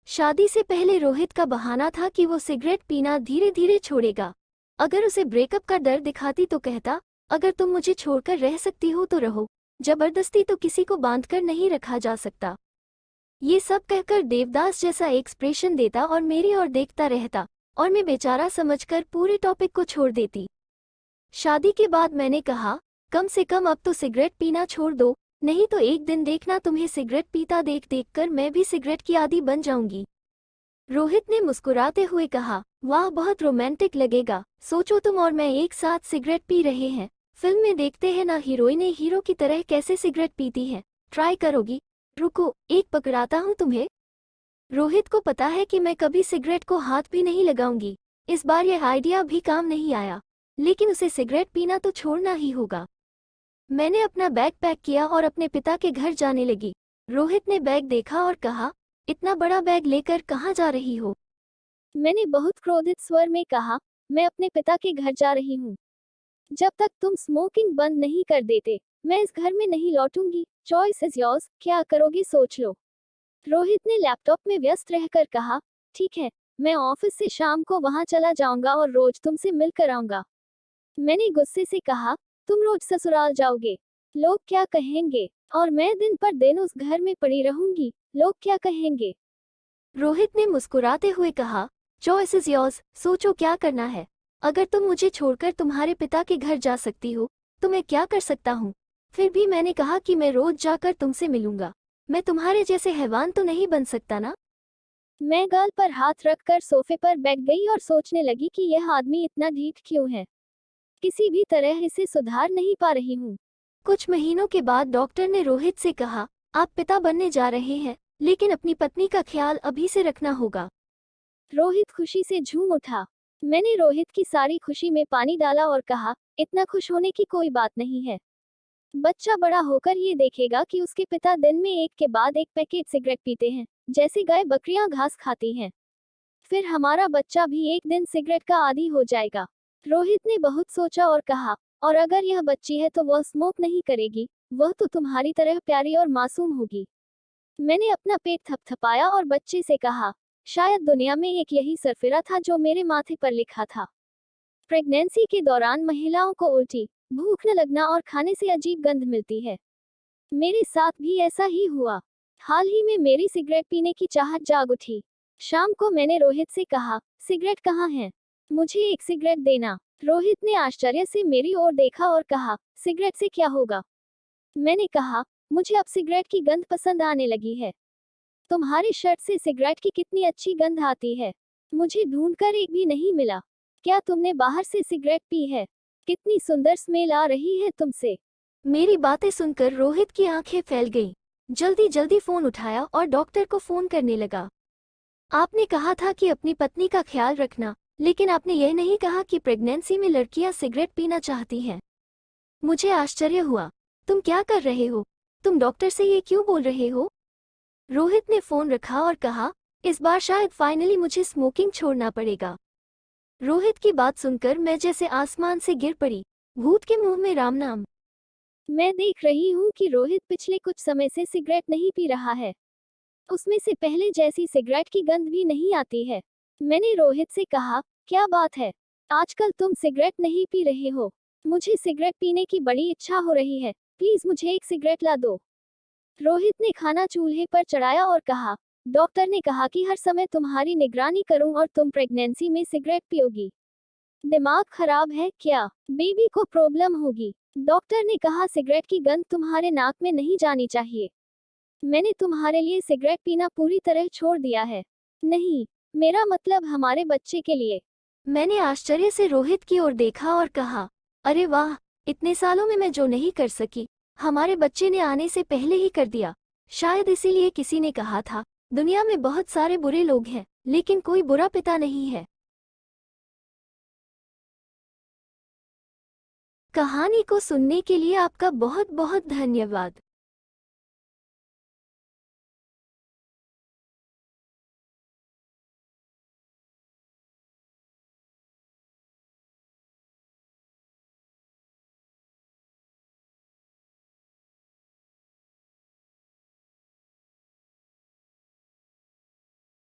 शादी से पहले रोहित का बहाना था कि वो सिगरेट पीना धीरे धीरे छोड़ेगा। अगर उसे ब्रेकअप का डर दिखाती तो कहता, अगर तुम मुझे छोड़कर रह सकती हो तो रहो, जबरदस्ती तो किसी को बांधकर नहीं रखा जा सकता। ये सब कहकर देवदास जैसा एक्सप्रेशन देता और मेरी ओर देखता रहता, और मैं बेचारा समझकर पूरे टॉपिक को छोड़ देती। शादी के बाद मैंने कहा, कम से कम अब तो सिगरेट पीना छोड़ दो, नहीं तो एक दिन देखना तुम्हें सिगरेट पीता देख देख कर मैं भी सिगरेट की आदी बन जाऊंगी। रोहित ने मुस्कुराते हुए कहा, वाह बहुत रोमांटिक लगेगा, सोचो तुम और मैं एक साथ सिगरेट पी रहे हैं। फिल्म में देखते हैं ना, हीरोइनें हीरो की तरह कैसे सिगरेट पीती हैं। ट्राई करोगी? रुको, एक पकड़ाता हूँ तुम्हें। रोहित को पता है कि मैं कभी सिगरेट को हाथ भी नहीं लगाऊंगी। इस बार यह आइडिया भी काम नहीं आया, लेकिन उसे सिगरेट पीना तो छोड़ना ही होगा। मैंने अपना बैग पैक किया और अपने पिता के घर जाने लगी। रोहित ने बैग देखा और कहा, इतना बड़ा बैग लेकर कहाँ जा रही हो? मैंने बहुत क्रोधित स्वर में कहा, मैं अपने पिता के घर जा रही हूँ। जब तक तुम स्मोकिंग बंद नहीं कर देते, मैं इस घर में नहीं लौटूंगी। चॉइस इज योर्स, क्या करोगी सोच लो। रोहित ने लैपटॉप में व्यस्त रहकर कहा, ठीक है, मैं ऑफिस से शाम को वहां चला जाऊंगा और रोज तुमसे मिलकर आऊंगा। मैंने गुस्से से कहा, तुम रोज ससुराल जाओगे, लोग क्या कहेंगे? और मैं दिन पर दिन उस घर में पड़ी रहूंगी, लोग क्या कहेंगे? रोहित ने मुस्कुराते हुए कहा, चॉइस इज योर्स, सोचो क्या करना है। अगर तुम मुझे छोड़कर तुम्हारे पिता के घर जा सकती हो, तो मैं क्या कर सकता हूँ? फिर भी मैंने कहा कि मैं रोज जाकर तुमसे मिलूंगा। मैं तुम्हारे जैसे हैवान तो नहीं बन सकता ना। मैं गाल पर हाथ रखकर सोफे पर बैठ गई और सोचने लगी कि यह आदमी इतना ढीठ क्यों है। किसी भी तरह इसे सुधार नहीं पा रही हूँ। कुछ महीनों के बाद डॉक्टर ने रोहित से कहा, आप पिता बनने जा रहे हैं, लेकिन अपनी पत्नी का ख्याल अभी से रखना होगा। रोहित खुशी से झूम उठा। मैंने रोहित की सारी खुशी में पानी डाला और कहा, इतना खुश होने की कोई बात नहीं है। बच्चा बड़ा होकर ये देखेगा कि उसके पिता दिन में एक के बाद एक पैकेट सिगरेट पीते हैं, जैसे गाय बकरियां घास खाती हैं। फिर हमारा बच्चा भी एक दिन सिगरेट का आदी हो जाएगा। रोहित ने बहुत सोचा और कहा, और अगर यह बच्ची है तो वह स्मोक नहीं करेगी, वह तो तुम्हारी तरह प्यारी और मासूम होगी। मैंने अपना पेट थपथपाया और बच्चे से कहा, शायद दुनिया में एक यही सरफिरा था जो मेरे माथे पर लिखा था। प्रेगनेंसी के दौरान महिलाओं को उल्टी, भूख न लगना और खाने से अजीब गंध मिलती है। मेरे साथ भी ऐसा ही हुआ। हाल ही में मेरी सिगरेट पीने की चाहत जाग उठी। शाम को मैंने रोहित से कहा, सिगरेट कहाँ है? मुझे एक सिगरेट देना। रोहित ने आश्चर्य से मेरी ओर देखा और कहा, सिगरेट से क्या होगा? मैंने कहा, मुझे अब सिगरेट की गंध पसंद आने लगी है। तुम्हारे शर्ट से सिगरेट की कितनी अच्छी गंध आती है। मुझे ढूंढकर एक भी नहीं मिला। क्या तुमने बाहर से सिगरेट पी है? कितनी सुंदर स्मेल आ रही है तुमसे। मेरी बातें सुनकर रोहित की आंखें फैल गईं। जल्दी जल्दी फोन उठाया और डॉक्टर को फोन करने लगा। आपने कहा था कि अपनी पत्नी का ख्याल रखना, लेकिन आपने यह नहीं कहा कि प्रेगनेंसी में लड़कियां सिगरेट पीना चाहती हैं। मुझे आश्चर्य हुआ। तुम क्या कर रहे हो? तुम डॉक्टर से ये क्यों बोल रहे हो? रोहित ने फोन रखा और कहा, इस बार शायद फाइनली मुझे स्मोकिंग छोड़ना पड़ेगा। रोहित की बात सुनकर मैं जैसे आसमान से गिर पड़ी। भूत के मुंह में राम नाम। मैं देख रही हूँ कि रोहित पिछले कुछ समय से सिगरेट नहीं पी रहा है। उसमें से पहले जैसी सिगरेट की गंध भी नहीं आती है। मैंने रोहित से कहा, क्या बात है, आजकल तुम सिगरेट नहीं पी रहे हो? मुझे सिगरेट पीने की बड़ी इच्छा हो रही है, प्लीज मुझे एक सिगरेट ला दो। रोहित ने खाना चूल्हे पर चढ़ाया और कहा, डॉक्टर ने कहा कि हर समय तुम्हारी निगरानी करूं और तुम प्रेगनेंसी में सिगरेट पियोगी। दिमाग खराब है क्या? बेबी को प्रॉब्लम होगी। डॉक्टर ने कहा सिगरेट की गंध तुम्हारे नाक में नहीं जानी चाहिए। मैंने तुम्हारे लिए सिगरेट पीना पूरी तरह छोड़ दिया है। नहीं, मेरा मतलब हमारे बच्चे के लिए। मैंने आश्चर्य से रोहित की ओर देखा और कहा, अरे वाह, इतने सालों में मैं जो नहीं कर सकी, हमारे बच्चे ने आने से पहले ही कर दिया। शायद इसीलिए किसी ने कहा था, दुनिया में बहुत सारे बुरे लोग हैं, लेकिन कोई बुरा पिता नहीं है। कहानी को सुनने के लिए आपका बहुत बहुत धन्यवाद।